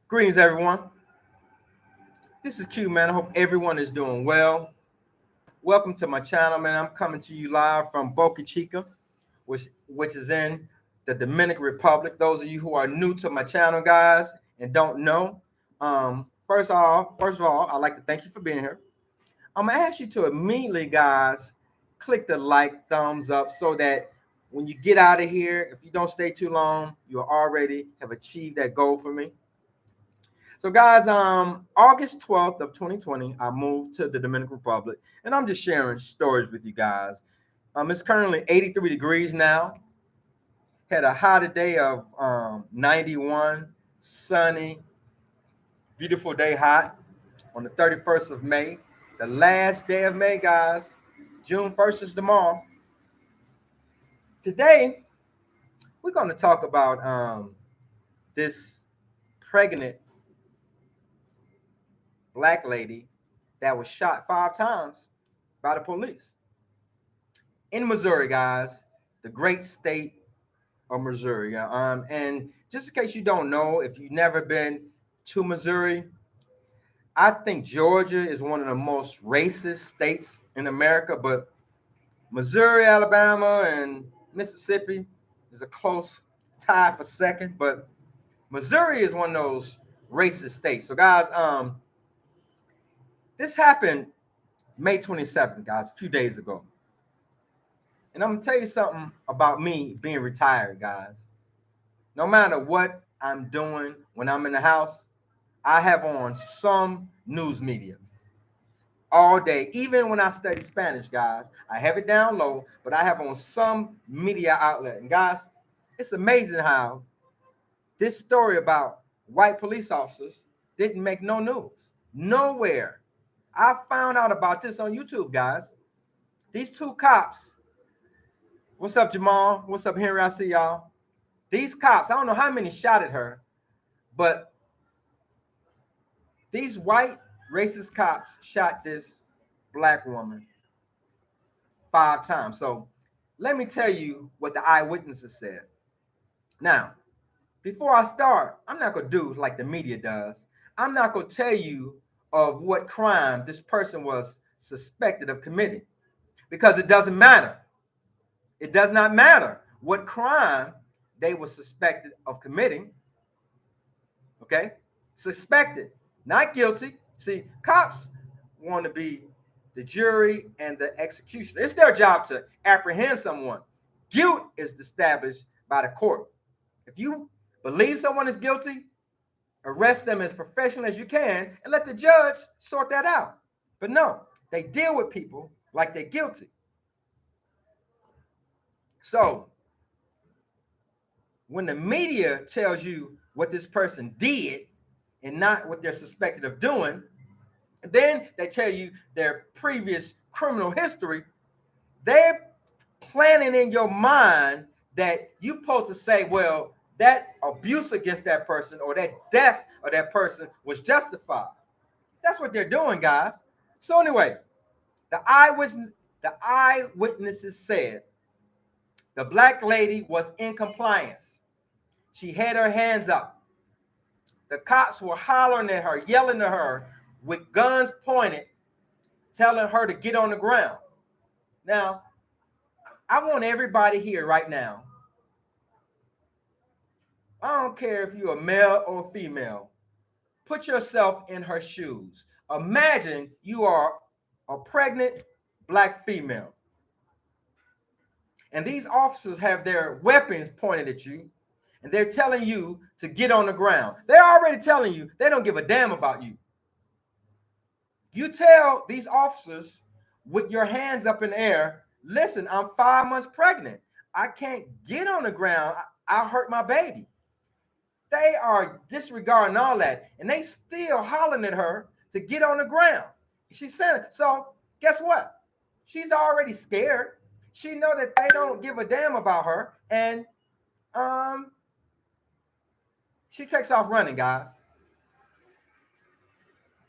Greetings, everyone. This is Q, man. I hope everyone is doing well. Welcome to my channel, man. I'm coming to you live from Boca Chica, which is in the Dominican Republic. Those of you who are new to my channel, guys, and don't know, first of all, I'd like to thank you for being here. I'm gonna ask you to immediately, guys, click the like, thumbs up, so that when you get out of here, if you don't stay too long, you'll already have achieved that goal for me. So, guys, August 12th of 2020, I moved to the Dominican Republic, and I'm just sharing stories with you guys. It's currently 83 degrees now. Had a high today of 91, sunny, beautiful day, hot on the 31st of May. The last day of May, guys. June 1st is tomorrow. Today, we're going to talk about this pregnant black lady that was shot 5 times by the police in Missouri, guys, the great state of Missouri. And just in case you don't know, if you've never been to Missouri, I think Georgia is one of the most racist states in America, but Missouri, Alabama, and Mississippi is a close tie for second, but Missouri is one of those racist states. So, guys, this happened May 27th, guys, a few days ago. And I'm going to tell you something about me being retired, guys. No matter what I'm doing when I'm in the house, I have on some news media all day. Even when I study Spanish, guys, I have it down low, but I have on some media outlet. And, guys, it's amazing how this story about white police officers didn't make no news. Nowhere. I found out about this on YouTube, guys. These two cops. What's up, Jamal? What's up, Henry? I see y'all. These cops, I don't know how many shot at her, but these white racist cops shot this black woman 5 times. So let me tell you what the eyewitnesses said. Now, before I start, I'm not going to do like the media does. I'm not going to tell you of what crime this person was suspected of committing, because it doesn't matter. It does not matter what crime they were suspected of committing. Okay? Suspected, not guilty. See, cops want to be the jury and the executioner. It's their job to apprehend someone. Guilt is established by the court. If you believe someone is guilty, arrest them as professional as you can and let the judge sort that out. But no, they deal with people like they're guilty. So when the media tells you what this person did and not what they're suspected of doing, then they tell you their previous criminal history, they're planning in your mind that you're supposed to say, well, that abuse against that person or that death of that person was justified. That's what they're doing, guys. So anyway, the eyewitnesses said the black lady was in compliance. She had her hands up. The cops were hollering at her, yelling at her with guns pointed, telling her to get on the ground. Now, I want everybody here right now, I don't care if you're a male or female, put yourself in her shoes. Imagine you are a pregnant black female, and these officers have their weapons pointed at you, and they're telling you to get on the ground. They're already telling you they don't give a damn about you. You tell these officers with your hands up in the air, listen, I'm 5 months pregnant. I can't get on the ground. I'll hurt my baby. They are disregarding all that, and they still hollering at her to get on the ground. She's saying, so guess what? She's already scared. She know that they don't give a damn about her, and she takes off running, guys.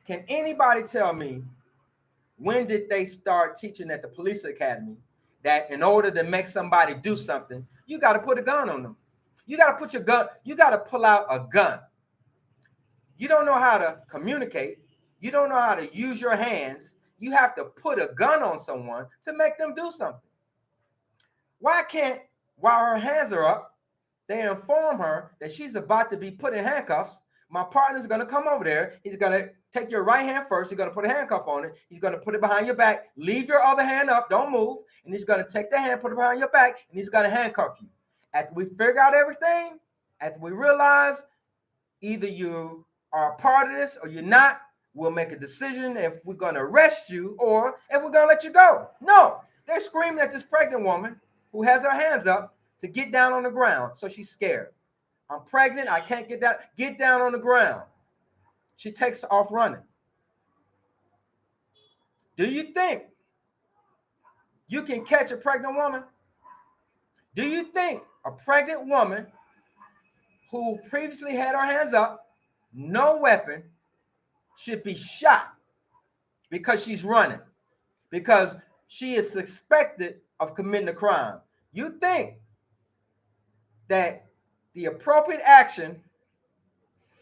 Can anybody tell me when did they start teaching at the police academy that in order to make somebody do something, you got to put a gun on them? You got to put your gun, you got to pull out a gun. You don't know how to communicate. You don't know how to use your hands. You have to put a gun on someone to make them do something. Why can't, while her hands are up, they inform her that she's about to be put in handcuffs? My partner's going to come over there. He's going to take your right hand first. He's going to put a handcuff on it. He's going to put it behind your back. Leave your other hand up. Don't move. And he's going to take the hand, put it behind your back, and he's going to handcuff you. After we figure out everything, after we realize either you are a part of this or you're not, we'll make a decision if we're going to arrest you or if we're going to let you go. No, they're screaming at this pregnant woman who has her hands up to get down on the ground. So she's scared. I'm pregnant. I can't get down. Get down on the ground. She takes off running. Do you think you can catch a pregnant woman? Do you think a pregnant woman who previously had her hands up, no weapon, should be shot because she's running, because she is suspected of committing a crime? You think that the appropriate action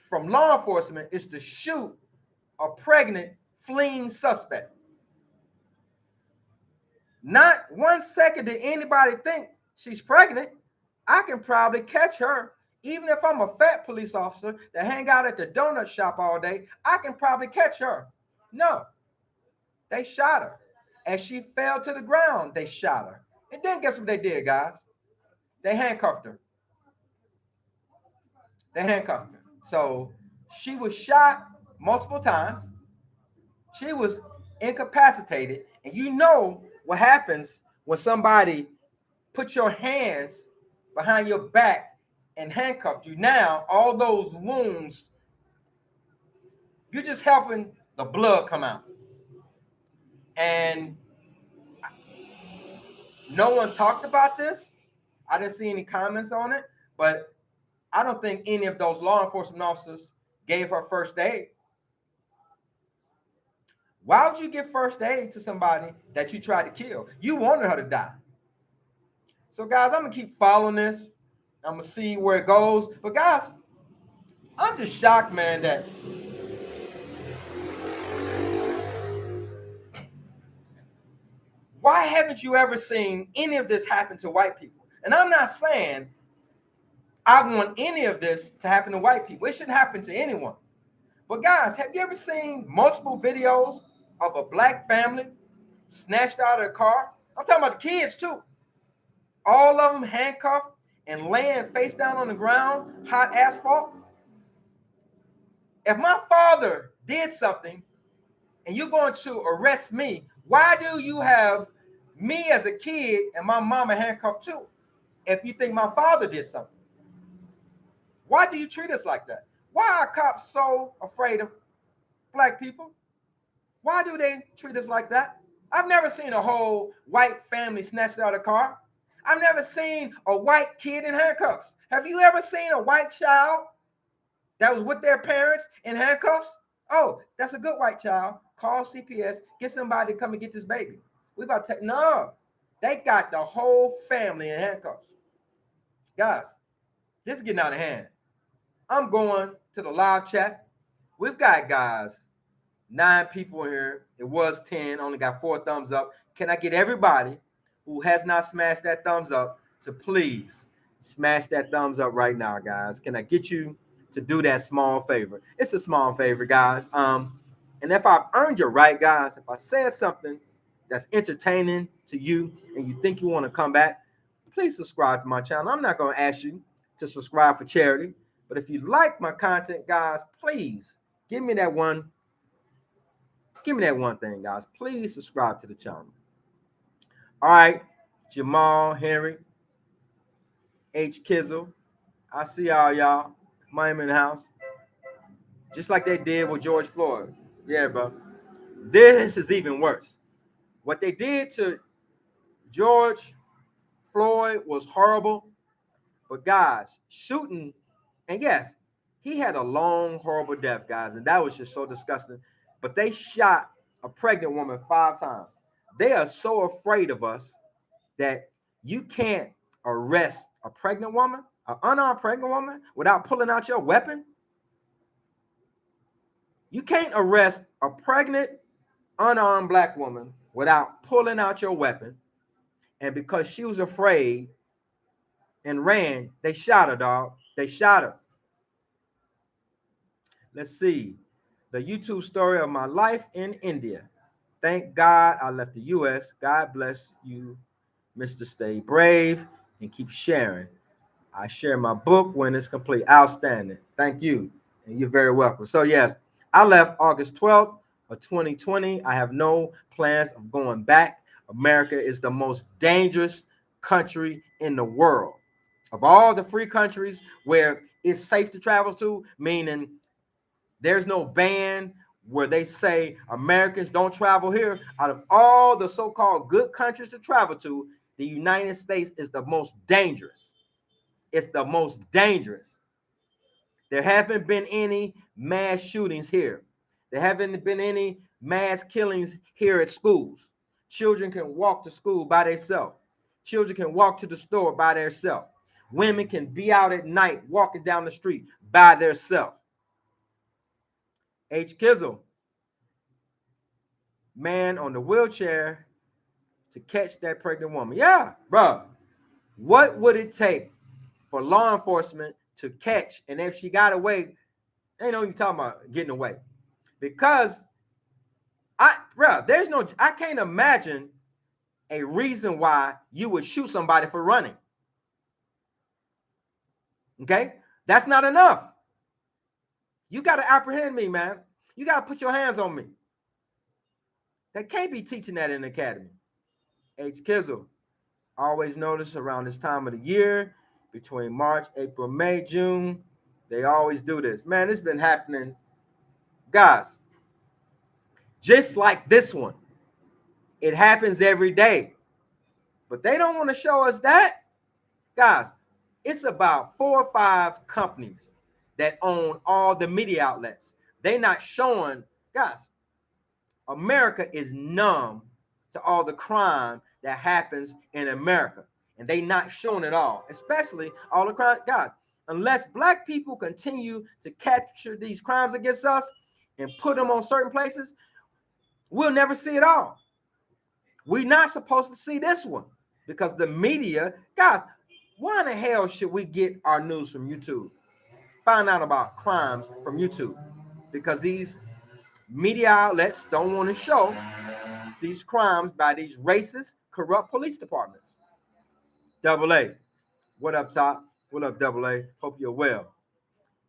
from law enforcement is to shoot a pregnant fleeing suspect? Not 1 second did anybody think she's pregnant. I can probably catch her. Even if I'm a fat police officer that hang out at the donut shop all day, I can probably catch her. No, they shot her. As she fell to the ground, they shot her. And then guess what they did, guys? They handcuffed her. They handcuffed her. So she was shot multiple times. She was incapacitated. And you know what happens when somebody puts your hands behind your back and handcuffed you. Now, all those wounds, you're just helping the blood come out. And no one talked about this. I didn't see any comments on it, but I don't think any of those law enforcement officers gave her first aid. Why would you give first aid to somebody that you tried to kill? You wanted her to die. So, guys, I'm going to keep following this. I'm going to see where it goes. But, guys, I'm just shocked, man, that why haven't you ever seen any of this happen to white people? And I'm not saying I want any of this to happen to white people. It shouldn't happen to anyone. But, guys, have you ever seen multiple videos of a black family snatched out of a car? I'm talking about the kids, too. All of them handcuffed and laying face down on the ground, hot asphalt. If my father did something and you're going to arrest me, why do you have me as a kid and my mama handcuffed too? If you think my father did something, why do you treat us like that? Why are cops so afraid of black people? Why do they treat us like that? I've never seen a whole white family snatched out of a car. I've never seen a white kid in handcuffs. Have you ever seen a white child that was with their parents in handcuffs? Oh, that's a good white child. Call CPS, get somebody to come and get this baby. We about to take, no, they got the whole family in handcuffs. Guys, this is getting out of hand. I'm going to the live chat. We've got, guys, 9 people in here. It was 10, only got 4 thumbs up. Can I get everybody who has not smashed that thumbs up to please smash that thumbs up right now, guys? Can I get you to do that small favor? It's a small favor, guys. And if I've earned your right, guys, if I said something that's entertaining to you and you think you want to come back, please subscribe to my channel. I'm not going to ask you to subscribe for charity, but if you like my content, guys, please give me that one thing, guys. Please subscribe to the channel. All right, Jamal, Henry, H. Kizzle, I see all y'all. Miami in the house. Just like they did with George Floyd. Yeah, bro. This is even worse. What they did to George Floyd was horrible. But, guys, shooting, and yes, he had a long, horrible death, guys, and that was just so disgusting. But they shot a pregnant woman 5 times. They are so afraid of us that you can't arrest a pregnant woman, an unarmed pregnant woman, without pulling out your weapon. You can't arrest a pregnant, unarmed black woman without pulling out your weapon. And because she was afraid and ran, they shot her, dog. They shot her. Let's see. The YouTube story of my life in India. Thank God I left the U.S. God bless you, Mr. Stay Brave, and keep sharing. I share my book when it's complete. Outstanding. Thank you. And you're very welcome. So, yes, I left August 12th of 2020. I have no plans of going back. America is the most dangerous country in the world. Of all the free countries where it's safe to travel to, meaning there's no ban where they say Americans don't travel here. Out of all the so-called good countries to travel to, the United States is the most dangerous. It's the most dangerous. There haven't been any mass shootings here. There haven't been any mass killings here at schools. Children can walk to school by themselves. Children can walk to the store by themselves. Women can be out at night walking down the street by themselves. H. Kizzle, man on the wheelchair to catch that pregnant woman. Yeah, bro. What would it take for law enforcement to catch? And if she got away, they don't even talking about getting away. Because I can't imagine a reason why you would shoot somebody for running. Okay? That's not enough. You got to apprehend me, man. You got to put your hands on me. They can't be teaching that in the academy. H. Kizzle, always notice around this time of the year, between March, April, May, June, they always do this. Man, it's been happening. Guys, just like this one, it happens every day. But they don't want to show us that. Guys, it's about 4 or 5 companies that own all the media outlets. They're not showing, guys, America is numb to all the crime that happens in America. And they not showing it all, especially all the crime. Guys, unless black people continue to capture these crimes against us and put them on certain places, we'll never see it all. We're not supposed to see this one because the media, guys, why in the hell should we get our news from YouTube? Find out about crimes from YouTube because these media outlets don't want to show these crimes by these racist, corrupt police departments. Double A, what up, Top? What up, Double A? Hope you're well.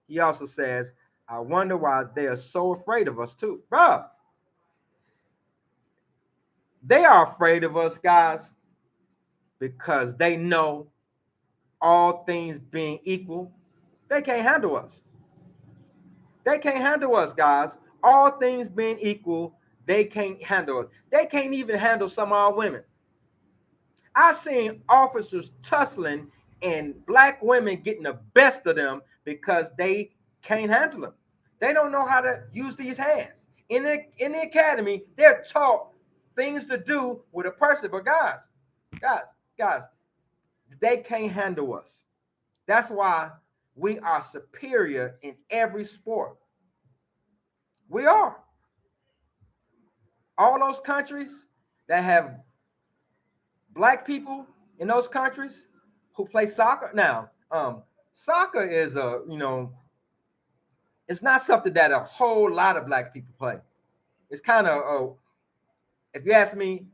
He also says, I wonder why they are so afraid of us too. Bro, they are afraid of us, guys, because they know all things being equal, they can't handle us. They can't handle us, guys. All things being equal, they can't handle us. They can't even handle some of our women. I've seen officers tussling and black women getting the best of them because they can't handle them. They don't know how to use these hands. In the academy, they're taught things to do with a person. But guys, they can't handle us. That's why we are superior in every sport. We are. All those countries that have black people in those countries who play soccer. Now, soccer is it's not something that a whole lot of black people play. It's kind of, if you ask me,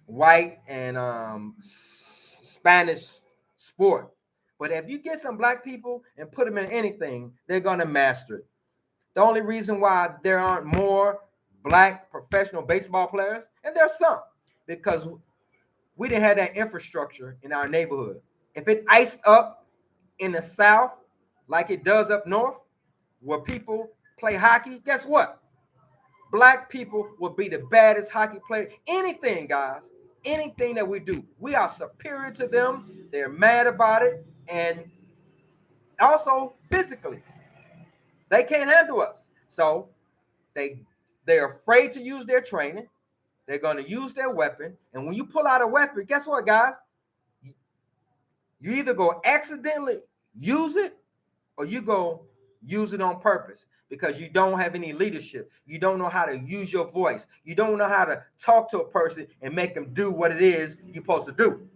white and Spanish sport. But if you get some black people and put them in anything, they're going to master it. The only reason why there aren't more black professional baseball players, and there's some, because we didn't have that infrastructure in our neighborhood. If it iced up in the South like it does up north, where people play hockey, guess what? Black people will be the baddest hockey player. Anything, guys, anything that we do, we are superior to them. They're mad about it. And also physically, they can't handle us. So they're afraid to use their training. They're going to use their weapon. And when you pull out a weapon, guess what, guys? You either go accidentally use it or you go Use it on purpose because you don't have any leadership. You don't know how to use your voice. You don't know how to talk to a person and make them do what it is you're supposed to do.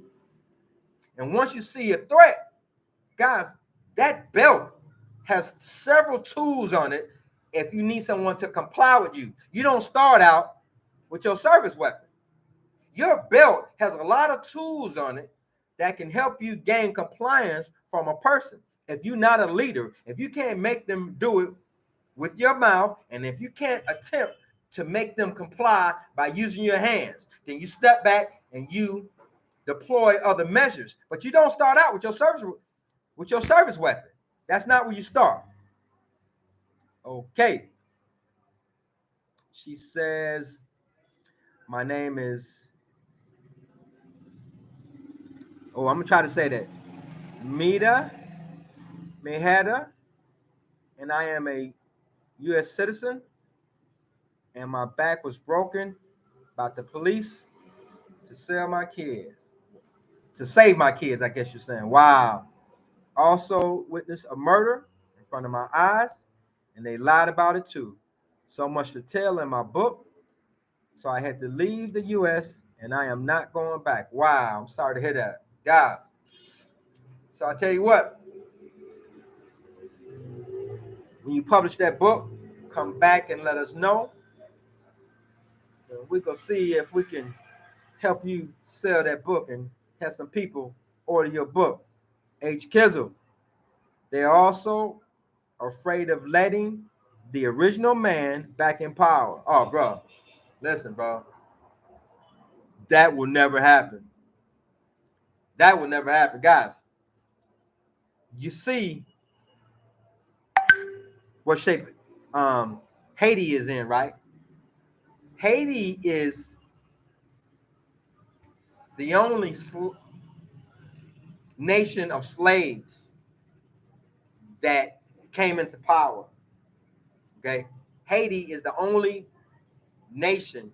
And once you see a threat, guys, that belt has several tools on it if you need someone to comply with you. You don't start out with your service weapon. Your belt has a lot of tools on it that can help you gain compliance from a person. If you're not a leader, if you can't make them do it with your mouth, and if you can't attempt to make them comply by using your hands, then you step back and you deploy other measures. But you don't start out with your service weapon. That's not where you start. Okay. She says, my name is, I'm gonna try to say that. Meheda, and I am a U.S. citizen, and my back was broken by the police to save my kids, I guess you're saying. Wow. Also witnessed a murder in front of my eyes, and they lied about it too. So much to tell in my book. So I had to leave the U.S., and I am not going back. Wow, I'm sorry to hear that. Guys, so I tell you what, when you publish that book, come back and let us know. We can see if we can help you sell that book and have some people order your book. H. Kizzle. They're also afraid of letting the original man back in power. Oh, bro, listen, bro. That will never happen. That will never happen. Guys, you see what shape Haiti is in, right? Haiti is the only nation of slaves that came into power. Okay, Haiti is the only nation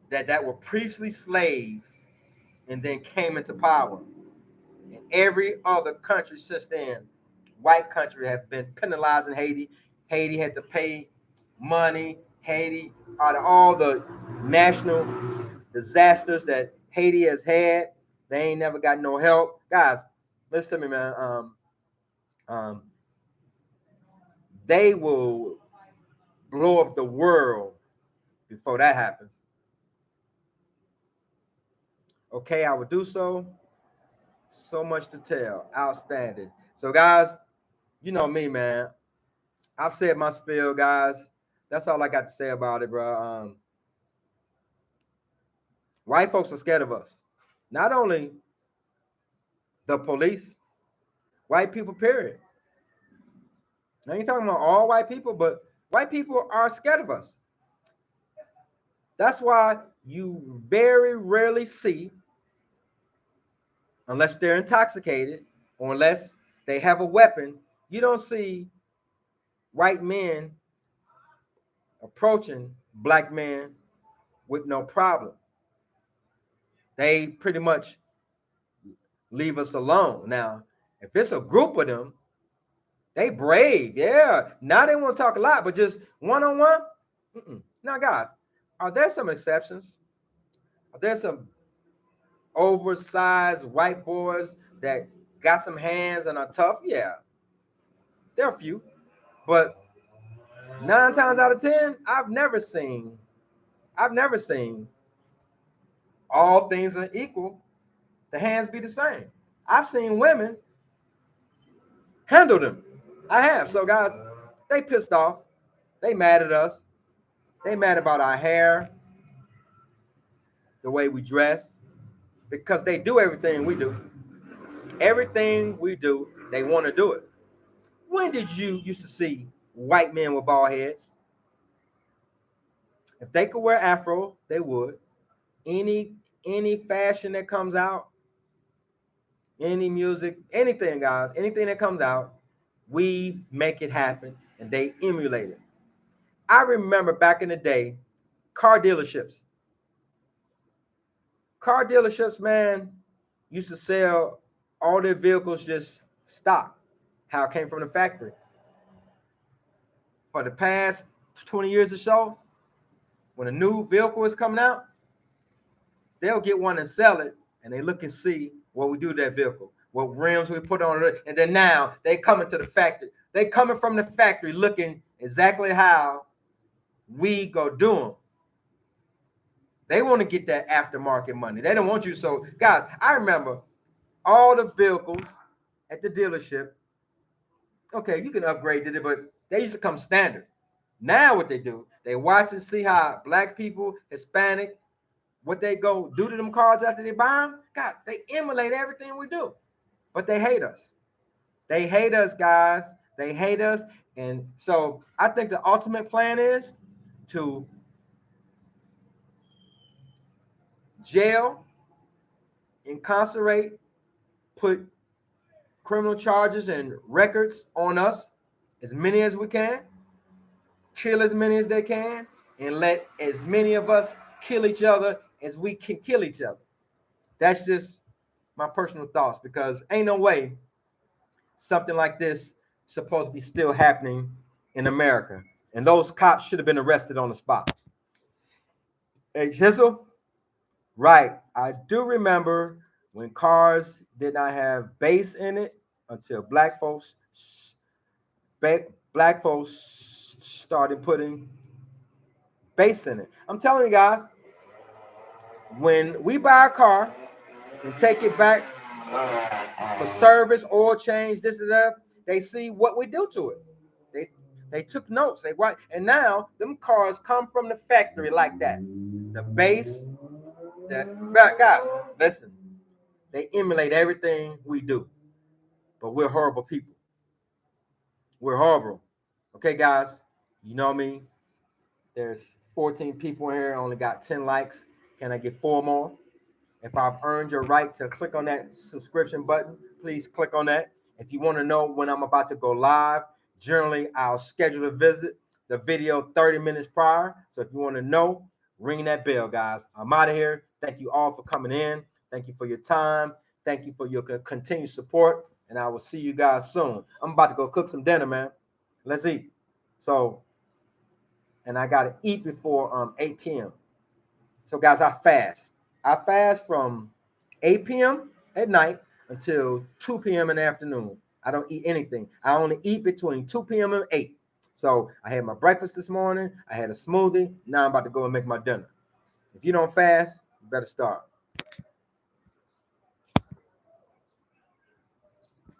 that were previously slaves and then came into power. And every other country since then, white country, have been penalizing Haiti. Haiti had to pay money. Haiti, out of all the national disasters that Haiti has had, they ain't never got no help. Guys, listen to me, man. They will blow up the world before that happens. Okay, I will do so. So much to tell. Outstanding. So, guys, you know me, man. I've said my spiel, guys. That's all I got to say about it, bro. White folks are scared of us. Not only the police, white people, period. I ain't talking about all white people, but white people are scared of us. That's why you very rarely see, unless they're intoxicated or unless they have a weapon, you don't see white men approaching black men with no problem. They pretty much leave us alone. Now, if it's a group of them, they brave. Yeah. Now they want to talk a lot, but just one-on-one. Now, guys, are there some exceptions? Are there some oversized white boys that got some hands and are tough? Yeah. There are a few. But 9 times out of 10, I've never seen all things are equal, the hands be the same. I've seen women handle them. I have. So, guys, they pissed off. They mad at us. They mad about our hair, the way we dress, because they do everything we do. Everything we do, they want to do it. When did you used to see white men with bald heads? If they could wear afro, they would. Any fashion that comes out, any music, anything, guys, anything that comes out, we make it happen and they emulate it. I remember back in the day, car dealerships. Car dealerships, man, used to sell all their vehicles just stock, how it came from the factory. for the past 20 years or so, when a new vehicle is coming out, they'll get one and sell it, and they look and see what we do to that vehicle, what rims we put on it, and then now they coming to the factory. They coming from the factory looking exactly how we go do them. They want to get that aftermarket money. They don't want you. So, guys, I remember all the vehicles at the dealership. Okay, you can upgrade it, but they used to come standard. Now what they do, they watch and see how black people, Hispanic, what they go do to them cars after they buy them. God, they emulate everything we do, but they hate us. They hate us, guys. They hate us. And so I think the ultimate plan is to jail, incarcerate, put criminal charges and records on us, as many as we can, kill as many as they can, and let as many of us kill each other as we can kill each other. That's just my personal thoughts, because ain't no way something like this supposed to be still happening in America. And those cops should have been arrested on the spot. Hey, Chisel, right. I do remember when cars did not have bass in it until black folks started putting bass in it. I'm telling you guys, when we buy a car and take it back for service, oil change, this and that, they see what we do to it. They took notes. They write, and now them cars come from the factory like that. The bass, guys, listen, they emulate everything we do, but we're horrible people. We're horrible. Okay, guys, you know me. There's 14 people in here. I only got 10 likes. Can I get 4 more? If I've earned your right to click on that subscription button, please click on that. If you want to know when I'm about to go live, generally I'll schedule a visit, the video 30 minutes prior. So if you want to know, ring that bell, guys. I'm out of here. Thank you all for coming in. Thank you for your time. Thank you for your continued support. And I will see you guys soon. I'm about to go cook some dinner, man. Let's eat. So, and I got to eat before 8 p.m. So, guys, I fast. I fast from 8 p.m. at night until 2 p.m. in the afternoon. I don't eat anything. I only eat between 2 p.m. and 8. So I had my breakfast this morning. I had a smoothie. Now I'm about to go and make my dinner. If you don't fast, you better start.